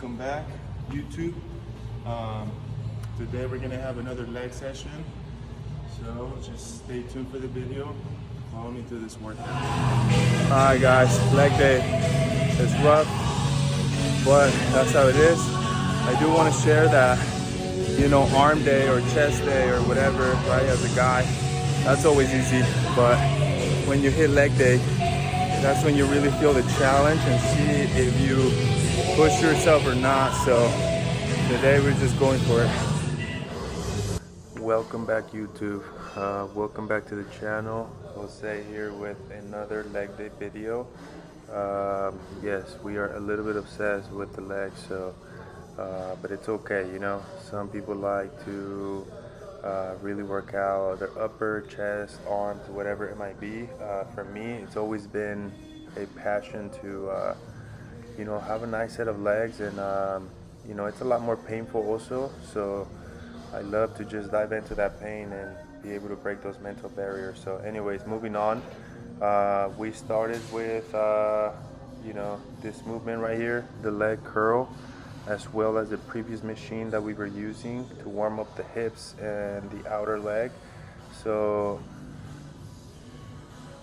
Welcome back, YouTube. Today we're gonna have another leg session, so just stay tuned for the video. Follow me through this workout. All right, guys, leg day. It's rough, but that's how it is. I do want to share that, arm day or chest day or whatever, right? As a guy, that's always easy, but when you hit leg day, that's when you really feel the challenge and see if you push yourself or not. So today we're just going for it. Welcome back, YouTube. Welcome back to the channel. Jose here with another leg day video. Yes, we are a little bit obsessed with the legs, so but it's okay. Some people like to really work out their upper, chest, arms, whatever it might be. For me, it's always been a passion to have a nice set of legs, and it's a lot more painful also, so I love to just dive into that pain and be able to break those mental barriers. So anyways, moving on, we started with this movement right here, the leg curl, as well as the previous machine that we were using to warm up the hips and the outer leg. So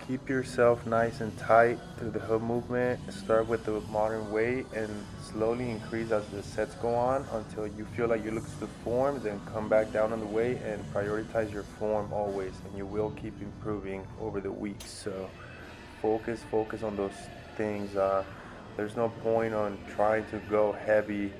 keep yourself nice and tight through the whole movement. Start with the modern weight and slowly increase as the sets go on until you feel like you look to the form. Then come back down on the weight and prioritize your form always, and you will keep improving over the weeks. So focus on those things. There's no point on trying to go heavy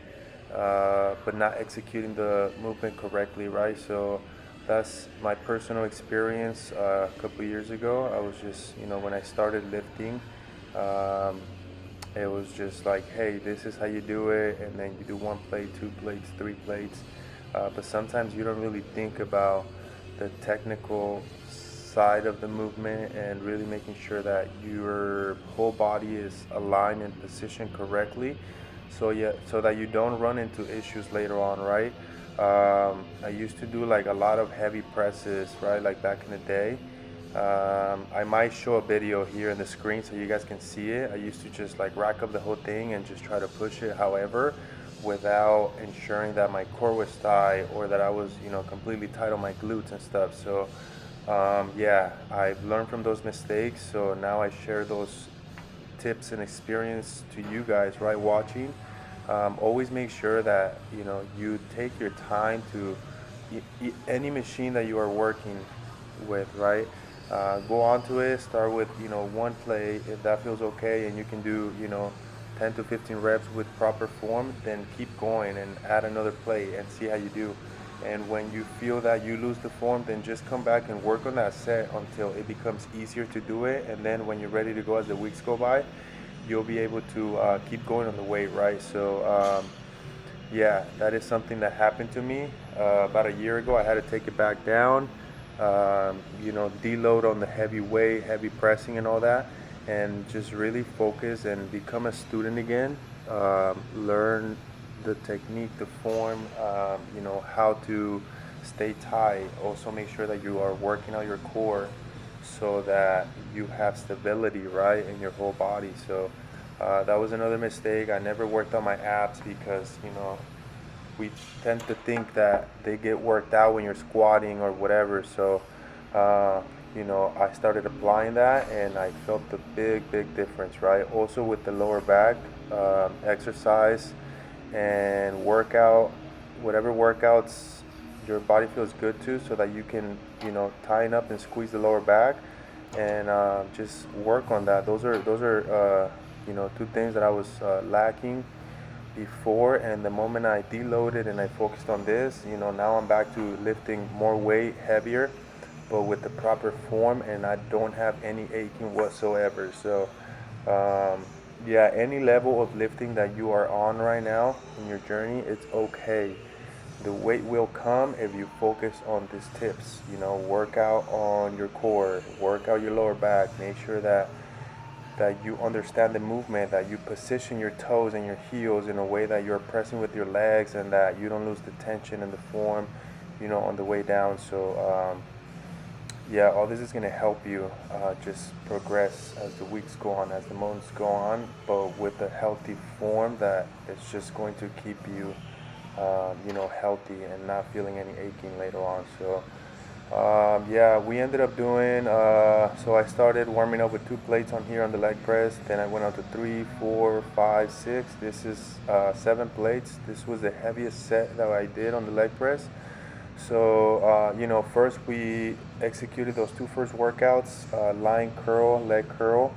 but not executing the movement correctly, right? So that's my personal experience. A couple years ago, I was just, when I started lifting, it was just like, hey, this is how you do it, and then you do 1 plate, 2 plates, 3 plates, but sometimes you don't really think about the technical side of the movement and really making sure that your whole body is aligned and positioned correctly, so that you don't run into issues later on, right? I used to do like a lot of heavy presses, right? Like back in the day. I might show a video here in the screen so you guys can see it. I used to just like rack up the whole thing and just try to push it, however, without ensuring that my core was tight or that I was, completely tight on my glutes and stuff. So yeah, I've learned from those mistakes. So now I share those tips and experience to you guys, right, watching. Always make sure that you take your time to any machine that you are working with, right? Go onto it, start with 1 plate. If that feels okay and you can do 10 to 15 reps with proper form, then keep going and add another plate and see how you do. And when you feel that you lose the form, then just come back and work on that set until it becomes easier to do it. And then when you're ready to go, as the weeks go by, you'll be able to keep going on the weight, right? So yeah, that is something that happened to me about a year ago. I had to take it back down, deload on the heavy weight, heavy pressing and all that, and just really focus and become a student again. Learn the technique, the form, how to stay tight. Also make sure that you are working out your core so that you have stability, right, in your whole body. So that was another mistake. I never worked on my abs because we tend to think that they get worked out when you're squatting or whatever. So I started applying that and I felt the big difference, right? Also with the lower back, exercise and workout, whatever workouts your body feels good to, so that you can tighten up and squeeze the lower back and just work on that. Those are 2 things that I was lacking before, and the moment I deloaded and I focused on this, now I'm back to lifting more weight, heavier, but with the proper form, and I don't have any aching whatsoever. So yeah, any level of lifting that you are on right now in your journey, it's okay. The weight will come if you focus on these tips. Work out on your core, work out your lower back, make sure that you understand the movement, that you position your toes and your heels in a way that you're pressing with your legs, and that you don't lose the tension and the form, on the way down. So yeah, all this is going to help you just progress as the weeks go on, as the months go on, but with a healthy form that it's just going to keep you, healthy and not feeling any aching later on. So, yeah, we ended up doing, so I started warming up with 2 plates on here on the leg press. Then I went on to 3, 4, 5, 6. This is 7 plates. This was the heaviest set that I did on the leg press. So, first we executed those 2 first workouts, line curl, leg curl,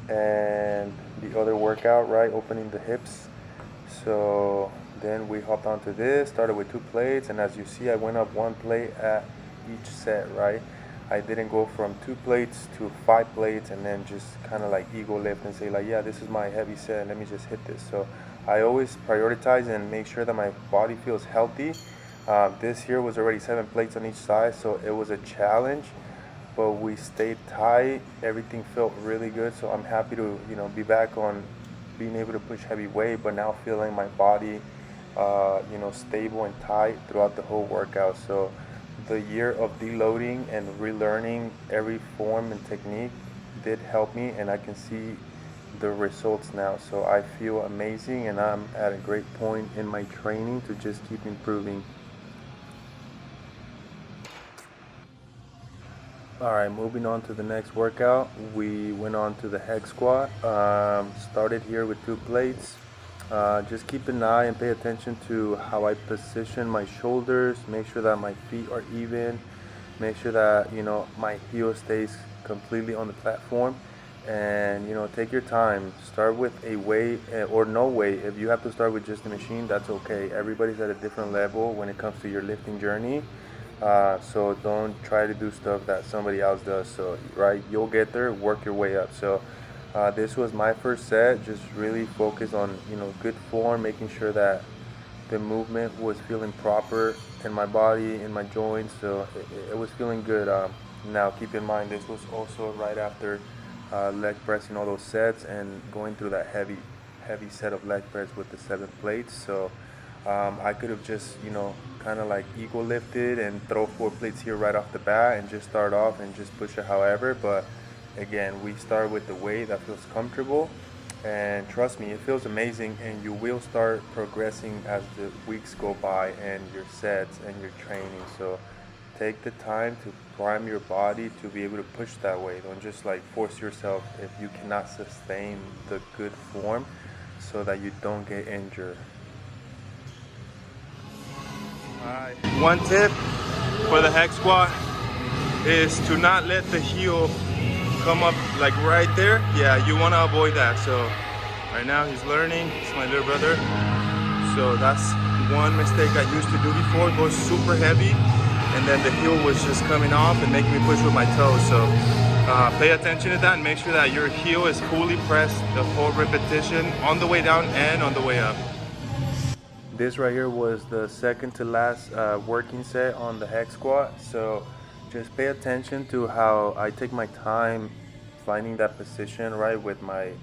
and the other workout, right, opening the hips. So then we hopped onto this, started with 2 plates, and as you see, I went up 1 plate at each set, right? I didn't go from 2 plates to 5 plates and then just kind of like ego lift and say like, yeah, this is my heavy set, let me just hit this. So I always prioritize and make sure that my body feels healthy. This here was already 7 plates on each side, so it was a challenge, but we stayed tight. Everything felt really good, so I'm happy to be back on being able to push heavy weight, but now feeling my body stable and tight throughout the whole workout. So the year of deloading and relearning every form and technique did help me, and I can see the results now. So I feel amazing, and I'm at a great point in my training to just keep improving. Alright, moving on to the next workout, we went on to the hex squat. Started here with 2 plates. Just keep an eye and pay attention to how I position my shoulders, make sure that my feet are even, make sure that my heel stays completely on the platform, and take your time. Start with a weight or no weight. If you have to start with just the machine, that's okay. Everybody's at a different level when it comes to your lifting journey. So don't try to do stuff that somebody else does. So right, you'll get there, work your way up. So this was my first set. Just really focus on good form, making sure that the movement was feeling proper in my body, in my joints. So it was feeling good. Now keep in mind, this was also right after leg pressing all those sets and going through that heavy set of leg press with the 7 plates. So I could have just kind of like ego lifted and throw 4 plates here right off the bat and just start off and just push it however. But again, we start with the weight that feels comfortable, and trust me, it feels amazing, and you will start progressing as the weeks go by and your sets and your training. So take the time to prime your body to be able to push that way. Don't just like force yourself if you cannot sustain the good form, so that you don't get injured. Alright, one tip for the hex squat is to not let the heel come up like right there. Yeah, you want to avoid that. So right now he's learning. It's my little brother. So that's one mistake I used to do before. Go super heavy, and then the heel was just coming off and making me push with my toes. So pay attention to that and make sure that your heel is fully pressed the whole repetition on the way down and on the way up. This right here was the second to last working set on the hex squat. So just pay attention to how I take my time finding that position, right, with my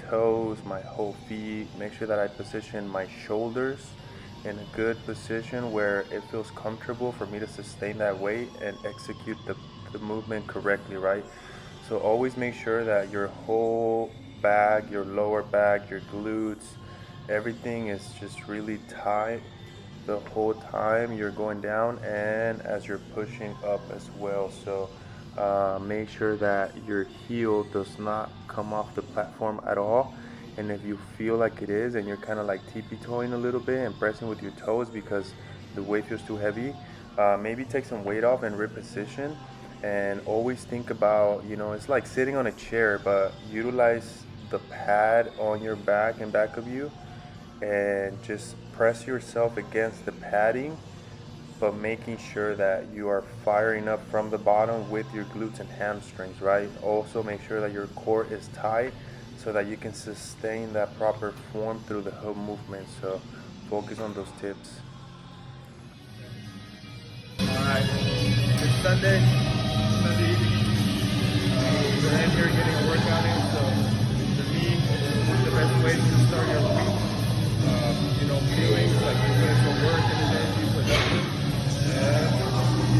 toes, my whole feet. Make sure that I position my shoulders in a good position where it feels comfortable for me to sustain that weight and execute the movement correctly, right? So always make sure that your whole back, your lower back, your glutes, everything is just really tight the whole time you're going down and as you're pushing up as well. So make sure that your heel does not come off the platform at all, and if you feel like it is and you're kind of like tippy-toeing a little bit and pressing with your toes because the weight feels too heavy, maybe take some weight off and reposition. And always think about, it's like sitting on a chair, but utilize the pad on your back and back of you and just press yourself against the padding, but making sure that you are firing up from the bottom with your glutes and hamstrings, right? Also make sure that your core is tight so that you can sustain that proper form through the whole movement. So focus on those tips. Alright, it's Sunday evening. We're in here getting a workout in, so to me, this is the best way to start your week. Feeling like you're doing some work and energy productive.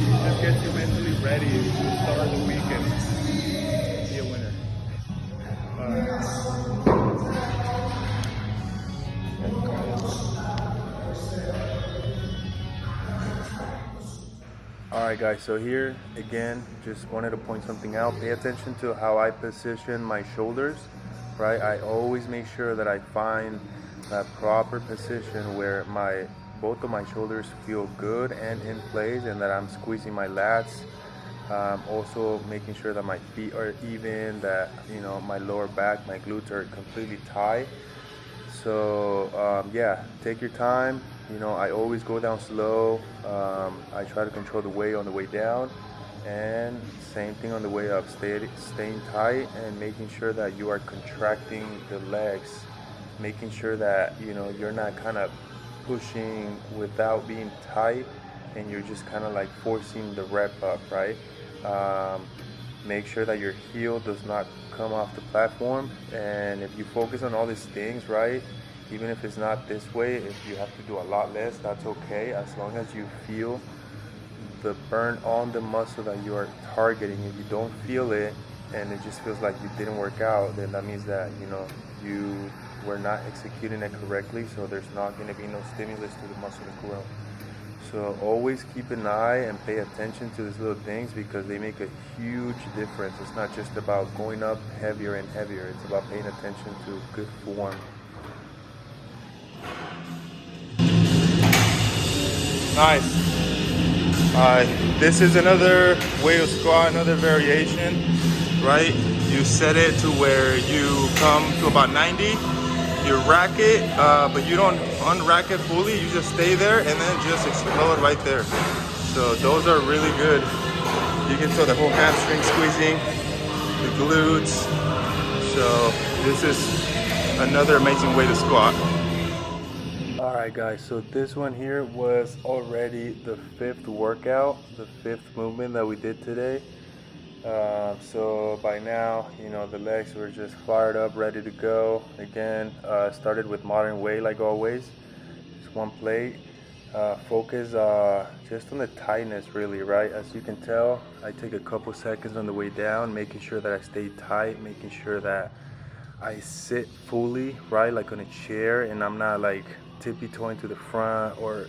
It just gets you mentally ready start the week and be a winner. Alright guys, so here again, just wanted to point something out. Pay attention to how I position my shoulders, right? I always make sure that I find that proper position where both of my shoulders feel good and in place, and that I'm squeezing my lats. Also making sure that my feet are even, that my lower back, my glutes are completely tight. So yeah, take your time. I always go down slow. I try to control the weight on the way down, and same thing on the way up. Staying tight and making sure that you are contracting the legs, making sure that you're not kind of pushing without being tight, and you're just kind of like forcing the rep up, right? Make sure that your heel does not come off the platform, and if you focus on all these things, right, even if it's not this way, if you have to do a lot less, that's okay, as long as you feel the burn on the muscle that you are targeting. If you don't feel it and it just feels like you didn't work out, then that means that you were not executing it correctly, so there's not going to be no stimulus to the muscle to grow. So always keep an eye and pay attention to these little things, because they make a huge difference. It's not just about going up heavier and heavier, it's about paying attention to good form. Nice. This is another way to squat, another variation, right? You set it to where you come to about 90, you rack it, but you don't unrack it fully, you just stay there and then just explode right there. So those are really good. You can feel the whole hamstring squeezing, the glutes. So this is another amazing way to squat. Alright guys, so this one here was already the 5th workout, the 5th movement that we did today. So by now, the legs were just fired up, ready to go. Again, started with modern weight like always, just one plate. Focus just on the tightness really, right? As you can tell, I take a couple seconds on the way down, making sure that I stay tight, making sure that I sit fully, right, like on a chair, and I'm not like tippy-toeing to the front, or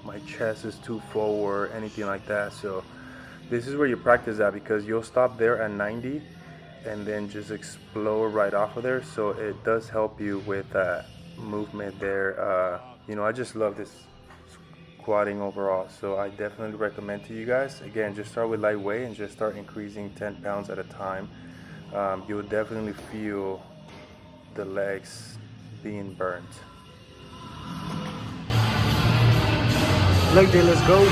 my chest is too forward, anything like that. So this is where you practice that, because you'll stop there at 90 and then just explode right off of there. So it does help you with that movement there. I just love this squatting overall, so I definitely recommend to you guys. Again, just start with lightweight and just start increasing 10 pounds at a time. You will definitely feel the legs being burnt. Leg day, let's go.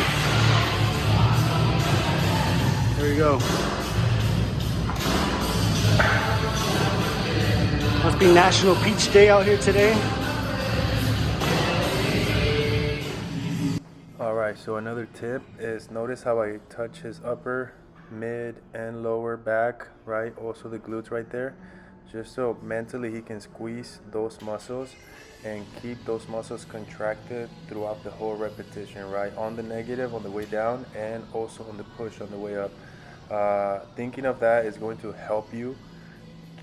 There you go. Must be National Peach Day out here today. Alright, so another tip is notice how I touch his upper, mid, and lower back, right? Also the glutes right there. Just so mentally he can squeeze those muscles and keep those muscles contracted throughout the whole repetition, right? On the negative on the way down, and also on the push on the way up. Thinking of that is going to help you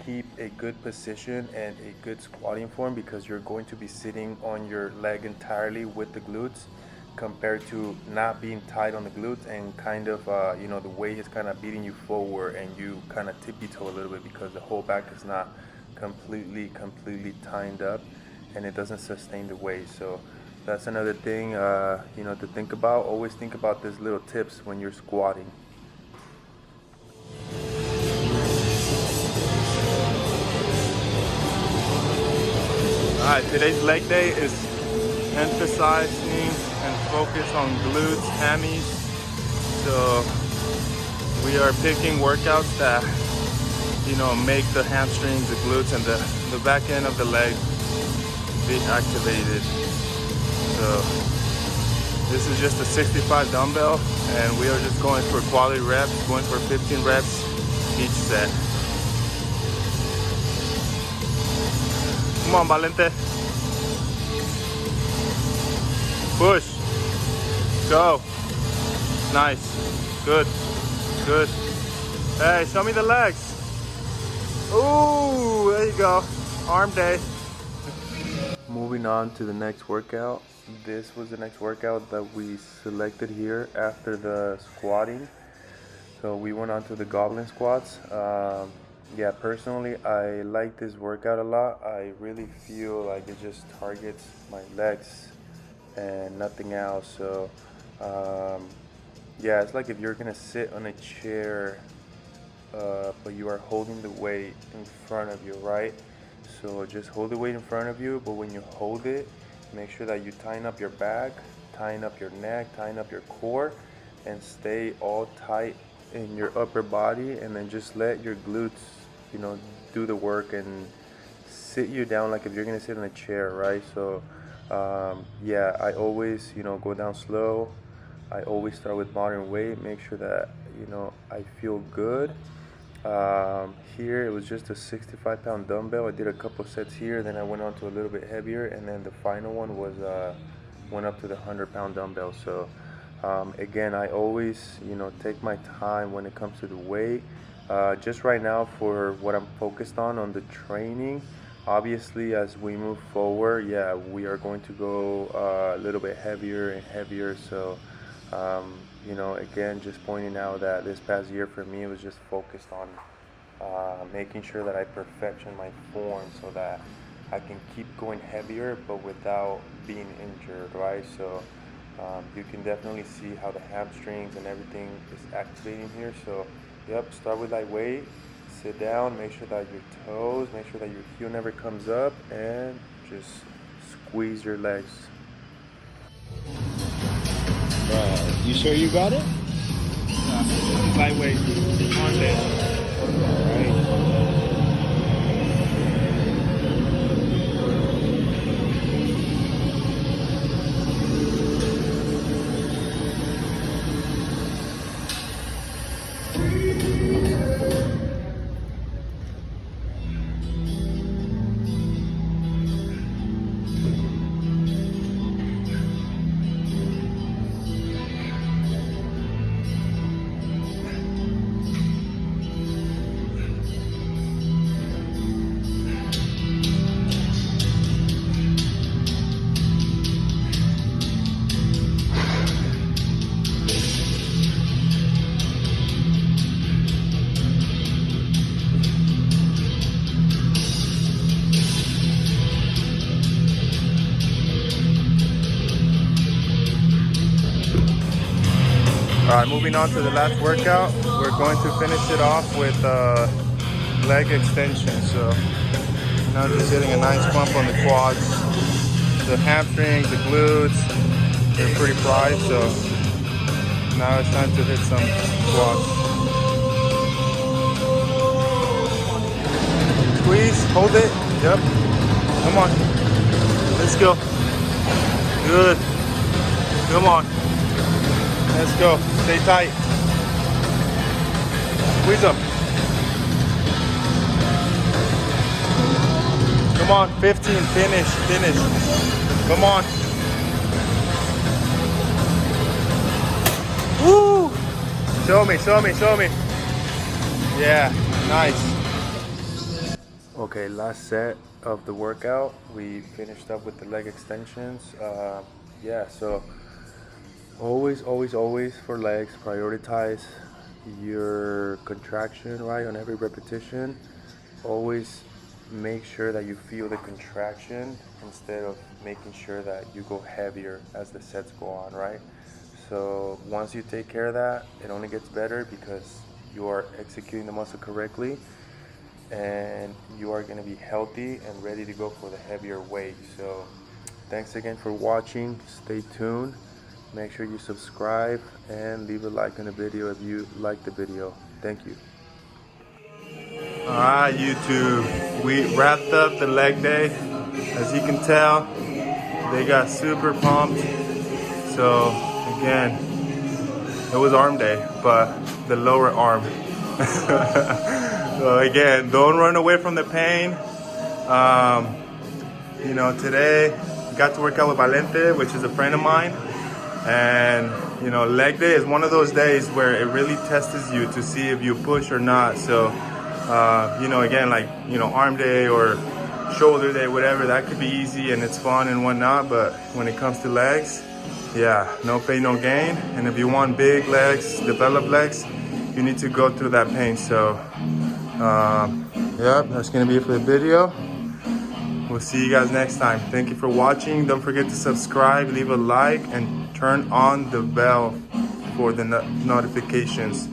keep a good position and a good squatting form, because you're going to be sitting on your leg entirely with the glutes, compared to not being tight on the glutes and kind of the weight is kind of beating you forward and you kind of tippy toe a little bit, because the whole back is not completely tightened up and it doesn't sustain the weight. So that's another thing to think about. Always think about these little tips when you're squatting. Alright, today's leg day is emphasizing and focus on glutes, hammies. So we are picking workouts that make the hamstrings, the glutes, and the back end of the leg be activated. So this is just a 65 dumbbell, and we are just going for quality reps, going for 15 reps each set. Come on, Valente. Push. Go. Nice. Good. Good. Hey, show me the legs. Ooh, there you go. Arm day. Moving on to the next workout. This was the next workout that we selected here after the squatting. So we went on to the goblin squats. Yeah, personally, I like this workout a lot. I really feel like it just targets my legs and nothing else. So yeah, it's like if you're gonna sit on a chair, but you are holding the weight in front of you, right? So just hold the weight in front of you, but when you hold it, make sure that you tighten up your back, tighten up your neck, tighten up your core, and stay all tight in your upper body, and then just let your glutes, you know, do the work and sit you down like if you're gonna sit in a chair, right? So yeah, I always, you know, go down slow. I always start with modern weight, make sure that, you know, I feel good. Here it was just a 65-pound dumbbell. I did a couple sets here, then I went on to a little bit heavier, and then the final one was went up to the 100-pound dumbbell. So again, I always, you know, take my time when it comes to the weight. Just right now, for what I'm focused on the training, obviously as we move forward, yeah, we are going to go a little bit heavier and heavier. So you know, again, just pointing out that this past year for me was just focused on making sure that I perfection my form so that I can keep going heavier but without being injured, right? So you can definitely see how the hamstrings and everything is activating here. So yep, start with lightweight, sit down, make sure that your toes, make sure that your heel never comes up, and just squeeze your legs. You sure you got it? Lightweight on this. Alright, moving on to the last workout. We're going to finish it off with leg extension. So now just hitting a nice pump on the quads. The hamstrings, the glutes, they're pretty fried, so now it's time to hit some squats. Squeeze, hold it, yep. Come on, let's go. Good, come on. Let's go. Stay tight. Squeeze up. Come on. 15. Finish. Finish. Come on. Woo! Show me. Show me. Show me. Yeah. Nice. Okay. Last set of the workout. We finished up with the leg extensions. Yeah. So. Always for legs, prioritize your contraction, right, on every repetition. Always make sure that you feel the contraction instead of making sure that you go heavier as the sets go on, right? So once you take care of that, it only gets better because you are executing the muscle correctly and you are going to be healthy and ready to go for the heavier weight. So thanks again for watching. Stay tuned. Make sure you subscribe and leave a like on the video if you like the video. Thank you. Alright, YouTube. We wrapped up the leg day. As you can tell, they got super pumped. So again, it was arm day, but the lower arm. So again, don't run away from the pain. You know, today got to work out with Valente, which is a friend of mine. And you know, leg day is one of those days where it really tests you to see if you push or not. So, you know, again, like, you know, arm day or shoulder day, whatever, that could be easy and it's fun and whatnot. But when it comes to legs, yeah, no pain, no gain. And if you want big legs, developed legs, you need to go through that pain. So, yeah, that's gonna be it for the video. We'll see you guys next time. Thank you for watching. Don't forget to subscribe, leave a like, and turn on the bell for the notifications.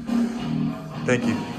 Thank you.